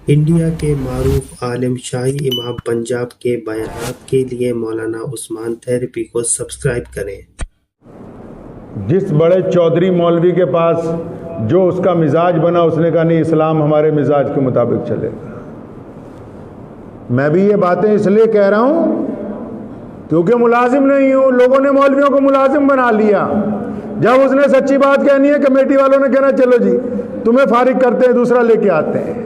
India کے معروف عالم شاہی امام پنجاب کے بیانات کے لیے مولانا عثمان تھیریپی کو سبسکرائب کریں۔ جس بڑے چودھری مولوی کے پاس جو اس کا مزاج بنا، اس نے کہا نہیں، اسلام ہمارے مزاج کے مطابق چلے گا۔ میں بھی یہ باتیں اس لیے کہہ رہا ہوں کیونکہ ملازم نہیں ہوں، لوگوں نے مولویوں کو ملازم بنا لیا۔ جب اس نے سچی بات کہنی ہے، کمیٹی والوں نے کہنا چلو جی تمہیں فارغ کرتے ہیں، دوسرا لے کے آتے ہیں۔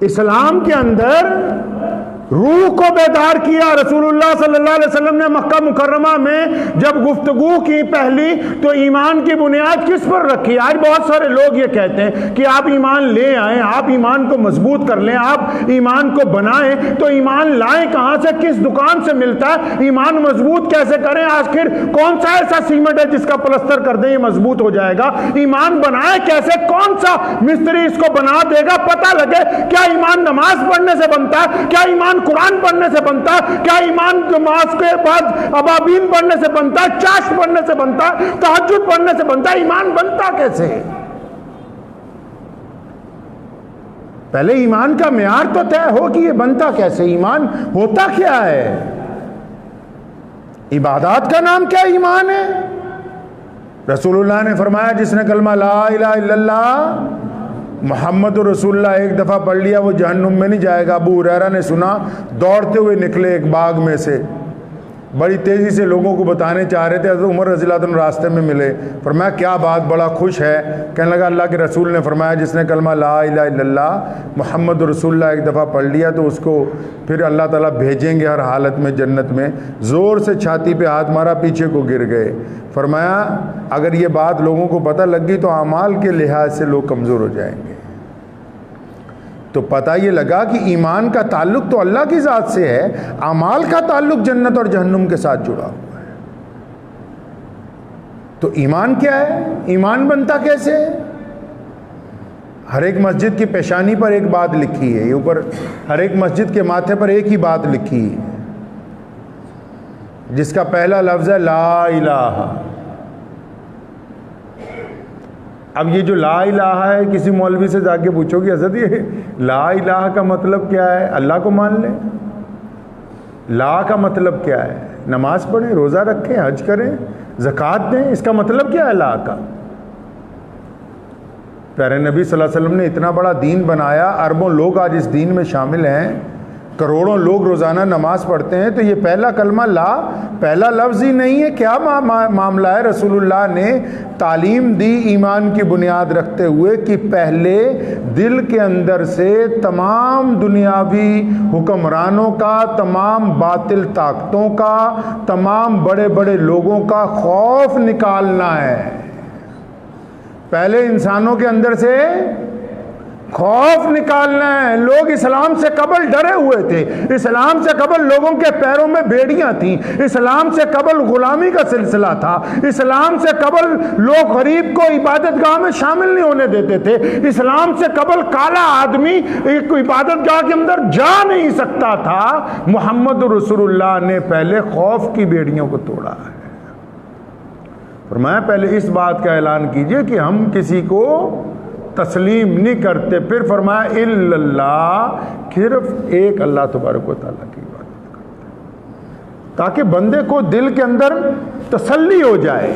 اسلام کے اندر روح کو بیدار کیا۔ رسول اللہ صلی اللہ علیہ وسلم نے مکہ مکرمہ میں جب گفتگو کی پہلی تو ایمان کی بنیاد کس پر رکھی؟ آج بہت سارے لوگ یہ کہتے ہیں کہ آپ ایمان لے آئیں، آپ ایمان کو مضبوط کر لیں، آپ ایمان کو بنائیں۔ تو ایمان لائیں کہاں سے؟ کس دکان سے ملتا ہے؟ ایمان مضبوط کیسے کریں؟ آخر کون سا ایسا سیمنٹ ہے جس کا پلستر کر دیں یہ مضبوط ہو جائے گا؟ ایمان بنائیں کیسے؟ کون سا مستری اس کو بنا دے گا؟ پتہ لگے کیا ایمان نماز پڑھنے سے بنتا ہے؟ کیا ایمان قرآن پڑھنے سے بنتا ہے؟ کیا ایمان نماز کے بعد ابابین پڑھنے سے بنتا ہے؟ چاشت پڑھنے سے بنتا ہے؟ تہجد پڑھنے سے بنتا ہے؟ ایمان بنتا کیسے؟ پہلے ایمان کا معیار تو طے ہو کہ یہ بنتا کیسے، ایمان ہوتا کیا ہے؟ عبادات کا نام کیا ایمان ہے؟ رسول اللہ نے فرمایا جس نے کلمہ لا الہ الا اللہ محمد رسول اللہ ایک دفعہ پڑھ لیا وہ جہنم میں نہیں جائے گا۔ ابو ہریرہ نے سنا، دوڑتے ہوئے نکلے ایک باغ میں سے، بڑی تیزی سے لوگوں کو بتانے چاہ رہے تھے، حضرت عمر رضی اللہ عنہ راستے میں ملے، فرمایا کیا بات، بڑا خوش ہے؟ کہنے لگا اللہ کے رسول نے فرمایا جس نے کلمہ لا الہ الا اللہ محمد رسول اللہ ایک دفعہ پڑھ لیا تو اس کو پھر اللہ تعالیٰ بھیجیں گے ہر حالت میں جنت میں۔ زور سے چھاتی پہ ہاتھ مارا، پیچھے کو گر گئے۔ فرمایا اگر یہ بات لوگوں کو پتہ لگ گئی تو اعمال کے لحاظ سے لوگ کمزور ہو جائیں گے۔ تو پتہ یہ لگا کہ ایمان کا تعلق تو اللہ کی ذات سے ہے، اعمال کا تعلق جنت اور جہنم کے ساتھ جڑا ہوا ہے۔ تو ایمان کیا ہے؟ ایمان بنتا کیسے؟ ہر ایک مسجد کی پیشانی پر ایک بات لکھی ہے، یہ اوپر ہر ایک مسجد کے ماتھے پر ایک ہی بات لکھی ہے جس کا پہلا لفظ ہے لا الہ۔ اب یہ جو لا الہ ہے، کسی مولوی سے جا کے پوچھو کہ حضرت یہ لا الہ کا مطلب کیا ہے؟ اللہ کو مان لیں۔ لا کا مطلب کیا ہے؟ نماز پڑھیں، روزہ رکھیں، حج کریں، زکوٰۃ دیں، اس کا مطلب کیا ہے لا کا؟ پیارے نبی صلی اللہ علیہ وسلم نے اتنا بڑا دین بنایا، اربوں لوگ آج اس دین میں شامل ہیں، کروڑوں لوگ روزانہ نماز پڑھتے ہیں، تو یہ پہلا کلمہ لا پہلا لفظ ہی نہیں ہے؟ کیا معاملہ ہے؟ رسول اللہ نے تعلیم دی ایمان کی بنیاد رکھتے ہوئے کہ پہلے دل کے اندر سے تمام دنیاوی حکمرانوں کا، تمام باطل طاقتوں کا، تمام بڑے بڑے لوگوں کا خوف نکالنا ہے۔ پہلے انسانوں کے اندر سے خوف نکالنا ہے۔ لوگ اسلام سے قبل ڈرے ہوئے تھے، اسلام سے قبل لوگوں کے پیروں میں بیڑیاں تھیں، اسلام سے قبل غلامی کا سلسلہ تھا، اسلام سے قبل لوگ غریب کو عبادت گاہ میں شامل نہیں ہونے دیتے تھے، اسلام سے قبل کالا آدمی ایک عبادت گاہ کے اندر جا نہیں سکتا تھا۔ محمد رسول اللہ نے پہلے خوف کی بیڑیوں کو توڑا ہے۔ فرمایا پہلے اس بات کا اعلان کیجئے کہ ہم کسی کو تسلیم نہیں کرتے، پھر فرمایا الا اللہ، صرف ایک اللہ تبارک و تعالیٰ کی عبادت کرتے ہیں، تاکہ بندے کو دل کے اندر تسلی ہو جائے۔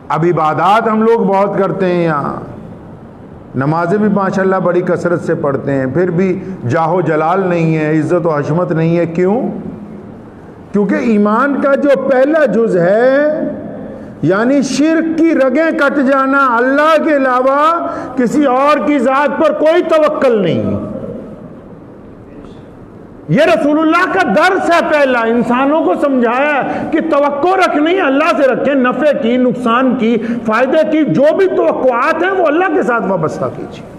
اب عبادات ہم لوگ بہت کرتے ہیں، یہاں نمازیں بھی ماشاءاللہ بڑی کثرت سے پڑھتے ہیں، پھر بھی جاہ و جلال نہیں ہے، عزت و حشمت نہیں ہے۔ کیوں؟ کیونکہ ایمان کا جو پہلا جز ہے یعنی شرک کی رگیں کٹ جانا، اللہ کے علاوہ کسی اور کی ذات پر کوئی توکل نہیں، یہ رسول اللہ کا درس ہے۔ پہلا انسانوں کو سمجھایا کہ توقع رکھنی ہے، اللہ سے رکھیں، نفع کی، نقصان کی، فائدے کی، جو بھی توقعات ہیں وہ اللہ کے ساتھ وابستہ کیجیے۔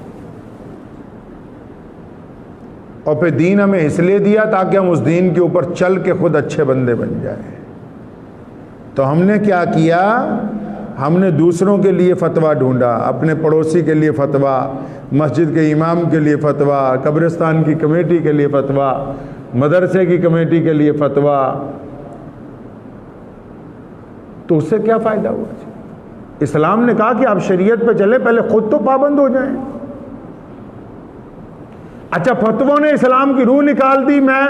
اور پھر دین ہمیں اس لیے دیا تاکہ ہم اس دین کے اوپر چل کے خود اچھے بندے بن جائیں۔ تو ہم نے کیا کیا؟ ہم نے دوسروں کے لیے فتویٰ ڈھونڈا، اپنے پڑوسی کے لیے فتویٰ، مسجد کے امام کے لیے فتویٰ، قبرستان کی کمیٹی کے لیے فتویٰ، مدرسے کی کمیٹی کے لیے فتویٰ۔ تو اس سے کیا فائدہ ہوا؟ اسلام نے کہا کہ آپ شریعت پہ چلے، پہلے خود تو پابند ہو جائیں۔ اچھا فتووں نے اسلام کی روح نکال دی۔ میں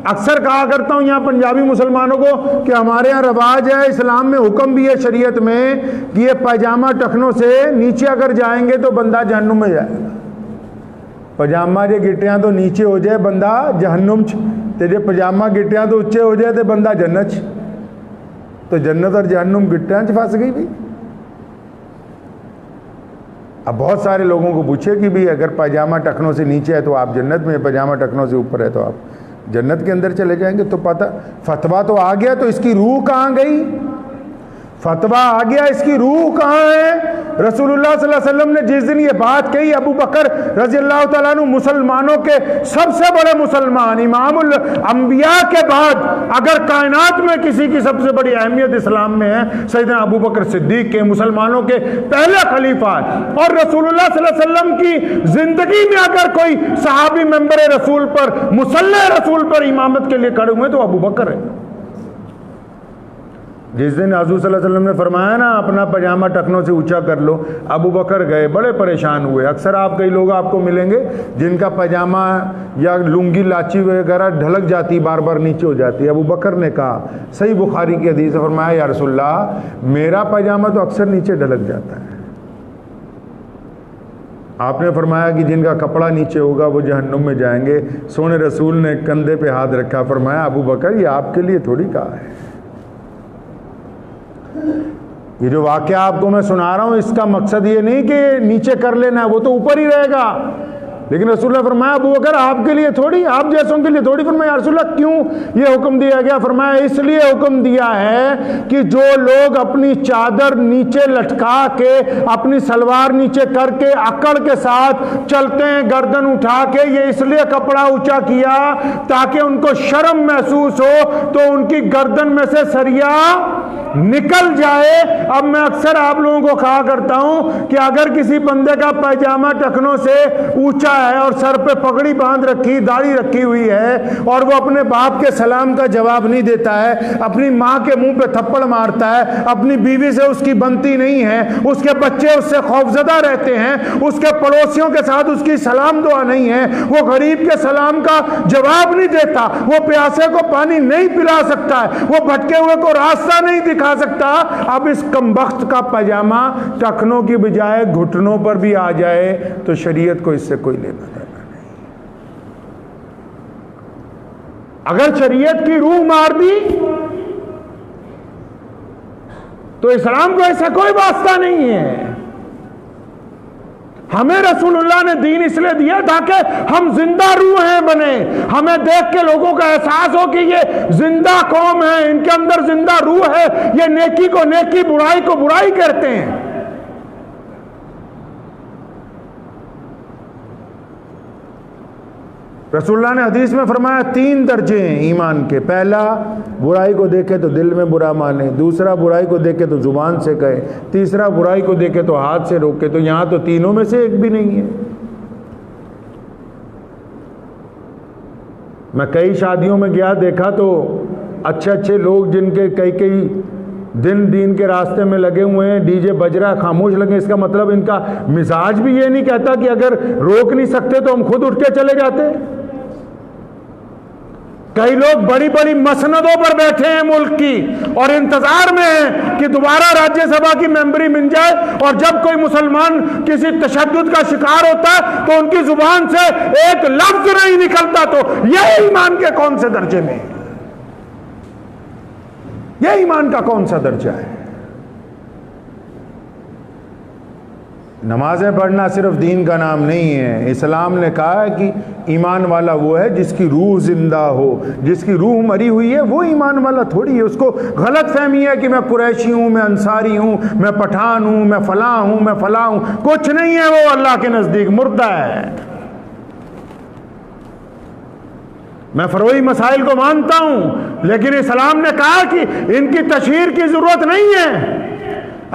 اکثر کہا کرتا ہوں یہاں پنجابی مسلمانوں کو کہ ہمارے یہاں رواج ہے، اسلام میں حکم بھی ہے شریعت میں کہ یہ پاجامہ ٹخنوں سے نیچے اگر جائیں گے تو بندہ جہنم میں جائے گا۔ پاجامہ جے گٹیاں تو نیچے ہو جائے بندہ جہنم چ، تے جے پاجامہ گٹیاں تو اچے ہو جائے تو بندہ جنت چ۔ تو جنت اور جہنم گٹیاں چ پھنس گئی بھی۔ اب بہت سارے لوگوں کو پوچھے کہ بھی اگر پاجامہ ٹخنوں سے نیچے ہے تو آپ جنت میں، پاجامہ ٹخنوں سے اوپر ہے تو آپ جنت کے اندر چلے جائیں گے۔ تو پتہ فتویٰ تو آ گیا، تو اس کی روح کہاں گئی؟ فتویٰ آ گیا، اس کی روح کہاں ہے؟ رسول اللہ صلی اللہ علیہ وسلم نے جس دن یہ بات کہی، ابو بکر رضی اللہ تعالیٰ عنہ مسلمانوں کے سب سے بڑے مسلمان، امام الانبیاء کے بعد اگر کائنات میں کسی کی سب سے بڑی اہمیت اسلام میں ہے، سیدنا ابو بکر صدیق کے، مسلمانوں کے پہلے خلیفہ۔ اور رسول اللہ صلی اللہ علیہ وسلم کی زندگی میں اگر کوئی صحابی ممبر رسول پر، مصلی رسول پر امامت کے لیے کھڑے ہوئے تو ابو بکر ہے۔ جس دن حضور صلی اللہ علیہ وسلم نے فرمایا نا اپنا پاجامہ ٹخنوں سے اونچا کر لو، ابو بکر گئے، بڑے پریشان ہوئے۔ اکثر آپ کئی لوگ آپ کو ملیں گے جن کا پاجامہ یا لنگی لاچی وغیرہ ڈھلک جاتی، بار بار نیچے ہو جاتی۔ ابو بکر نے کہا، صحیح بخاری کی حدیث ہے، فرمایا یا رسول اللہ میرا پاجامہ تو اکثر نیچے ڈھلک جاتا ہے۔ آپ نے فرمایا کہ جن کا کپڑا نیچے ہوگا وہ جہنم میں جائیں گے۔ سونے رسول نے کندھے پہ ہاتھ رکھا، فرمایا ابو بکر یہ آپ کے لیے تھوڑی کہا ہے، یہ جو واقعہ آپ کو میں سنا رہا ہوں اس کا مقصد یہ نہیں کہ نیچے کر لینا ہے، وہ تو اوپر ہی رہے گا، لیکن رسول اللہ فرمایا ابو بکر آپ کے لیے تھوڑی، آپ جیسوں کے لیے تھوڑی۔ فرمایا رسول اللہ کیوں یہ حکم دیا گیا؟ فرمایا اس لیے حکم دیا ہے کہ جو لوگ اپنی چادر نیچے لٹکا کے، اپنی سلوار نیچے کر کے اکڑ کے ساتھ چلتے ہیں گردن اٹھا کے، یہ اس لیے کپڑا اونچا کیا تاکہ ان کو شرم محسوس ہو تو ان کی گردن میں سے سریا نکل جائے۔ اب میں اکثر آپ لوگوں کو کہا کرتا ہوں کہ اگر کسی بندے کا پاجامہ ٹخنوں سے اونچا ہے اور سر پہ پگڑی باندھ رکھی، داڑھی رکھی ہوئی ہے، اور وہ اپنے باپ کے سلام کا جواب نہیں دیتا ہے، اپنی ماں کے منہ پہ تھپڑ مارتا ہے، اپنی بیوی سے اس کی بنتی نہیں ہے، اس کے بچے اس سے خوفزدہ رہتے ہیں، اس کے پڑوسیوں کے ساتھ اس کی سلام دعا نہیں ہے، وہ غریب کے سلام کا جواب نہیں دیتا، وہ پیاسے کو پانی نہیں پلا سکتا ہے، وہ بھٹکے ہوئے کو راستہ نہیں دکھا سکتا۔ اب اس کمبخت کا پاجامہ ٹخنوں کی بجائے گھٹنوں پر بھی آ جائے تو شریعت کو اس سے کوئی لینا دینا نہیں۔ اگر شریعت کی روح مار دی تو اسلام کو اس سے کوئی واسطہ نہیں ہے۔ ہمیں رسول اللہ نے دین اس لیے دیا تاکہ ہم زندہ روح ہیں بنے، ہمیں دیکھ کے لوگوں کا احساس ہو کہ یہ زندہ قوم ہے، ان کے اندر زندہ روح ہے، یہ نیکی کو نیکی، برائی کو برائی کرتے ہیں۔ رسول اللہ نے حدیث میں فرمایا 3 درجے ہیں ایمان کے، پہلا برائی کو دیکھے تو دل میں برا مانے، دوسرا برائی کو دیکھے تو زبان سے کہے، تیسرا برائی کو دیکھے تو ہاتھ سے روکے۔ تو یہاں تو تینوں میں سے ایک بھی نہیں ہے۔ میں کئی شادیوں میں گیا، دیکھا تو اچھے اچھے لوگ جن کے کئی دن دین کے راستے میں لگے ہوئے ہیں، ڈی جے بج رہا ہے، خاموش لگے، اس کا مطلب ان کا مزاج بھی یہ نہیں کہتا کہ اگر روک نہیں سکتے تو ہم خود اٹھ کے چلے جاتے۔ کئی لوگ بڑی بڑی مسندوں پر بیٹھے ہیں ملک کی اور انتظار میں ہیں کہ دوبارہ راجیہ سبھا کی ممبری مل جائے، اور جب کوئی مسلمان کسی تشدد کا شکار ہوتا ہے تو ان کی زبان سے ایک لفظ نہیں نکلتا۔ تو یہ ایمان کے کون سے درجے میں؟ یہ ایمان کا کون سا درجہ ہے؟ نمازیں پڑھنا صرف دین کا نام نہیں ہے۔ اسلام نے کہا ہے کہ ایمان والا وہ ہے جس کی روح زندہ ہو، جس کی روح مری ہوئی ہے وہ ایمان والا تھوڑی ہے۔ اس کو غلط فہمی ہے کہ میں قریشی ہوں، میں انصاری ہوں، میں پٹھان ہوں، میں فلاں ہوں، میں فلاں ہوں۔ کچھ نہیں ہے، وہ اللہ کے نزدیک مردہ ہے۔ میں فروعی مسائل کو مانتا ہوں، لیکن اسلام نے کہا کہ ان کی تشہیر کی ضرورت نہیں ہے۔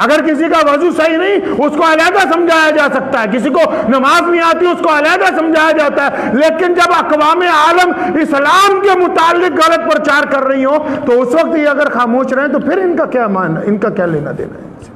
اگر کسی کا وضو صحیح نہیں اس کو علیحدہ سمجھایا جا سکتا ہے، کسی کو نماز نہیں آتی اس کو علیحدہ سمجھایا جاتا ہے، لیکن جب اقوام عالم اسلام کے متعلق غلط پرچار کر رہی ہوں تو اس وقت یہ اگر خاموش رہیں تو پھر ان کا کیا لینا دینا ہے؟